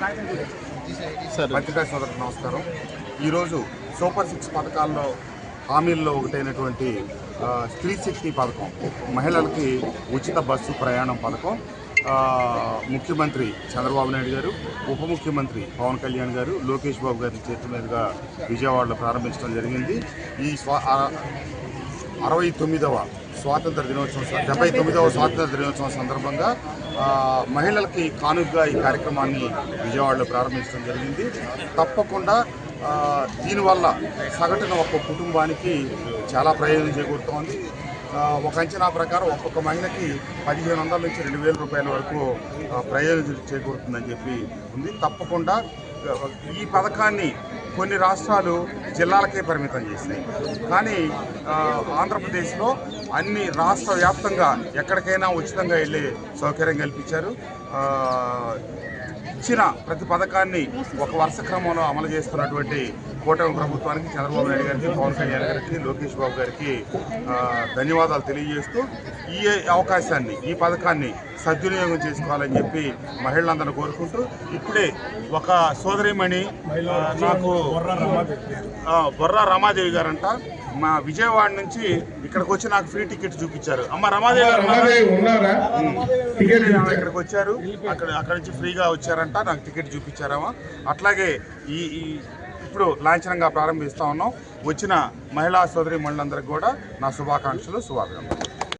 పత్రికా సోదరులకు నమస్కారం. ఈరోజు సూపర్ 6 పథకాల్లో హామీల్లో ఒకటైనటువంటి స్త్రీ శక్తి పథకం, మహిళలకి ఉచిత బస్సు ప్రయాణం పథకం ముఖ్యమంత్రి చంద్రబాబు నాయుడు గారు, ఉప ముఖ్యమంత్రి పవన్ కళ్యాణ్ గారు, లోకేష్ బాబు గారి చేతుల మీదుగా విజయవాడలో ప్రారంభించడం జరిగింది. ఈ 69వ స్వాతంత్ర దినోత్సవం 79వ స్వాతంత్ర దినోత్సవం సందర్భంగా మహిళలకి కానుకగా ఈ కార్యక్రమాన్ని విజయవాడలో ప్రారంభించడం జరిగింది. తప్పకుండా దీనివల్ల సగటున ఒక కుటుంబానికి చాలా ప్రయోజనం చేకూరుతోంది. ఒక అంచనా ప్రకారం ఒక్కొక్క మహిళకి 1500 నుంచి 2000 రూపాయల వరకు ప్రయోజనం చేకూరుతుందని చెప్పి ఉంది. తప్పకుండా ఈ పథకాన్ని కొన్ని రాష్ట్రాలు జిల్లాలకే పరిమితం చేసినాయి, కానీ ఆంధ్రప్రదేశ్లో అన్ని రాష్ట్ర వ్యాప్తంగా ఎక్కడికైనా ఉచితంగా వెళ్ళే సౌకర్యం కల్పించారు. ఇచ్చిన ప్రతి పథకాన్ని ఒక వరుస క్రమంలో అమలు చేస్తున్నటువంటి కూటమి ప్రభుత్వానికి, చంద్రబాబు నాయుడు గారికి, పవన్ కళ్యాణ్ గారికి, లోకేష్ బాబు గారికి ధన్యవాదాలు తెలియజేస్తూ ఈ అవకాశాన్ని, ఈ పథకాన్ని సద్వినియోగం చేసుకోవాలని చెప్పి మహిళలందరూ కోరుకుంటూ, ఇప్పుడే ఒక సోదరిమణి నాకు బొర్రా రమాదేవి గారంట మా విజయవాడ నుంచి ఇక్కడికి వచ్చి నాకు ఫ్రీ టికెట్ చూపించారు. అమ్మ రమాదేవి గారు ఇక్కడికి వచ్చారు, అక్కడ నుంచి ఫ్రీగా వచ్చారంట, నాకు టికెట్ చూపించారమ్మా. అట్లాగే ఇప్పుడు లాంఛనంగా ప్రారంభిస్తూ ఉన్నాం. వచ్చిన మహిళా సోదరి మహిళలందరికీ కూడా నా శుభాకాంక్షలు, శుభాభినందనలు.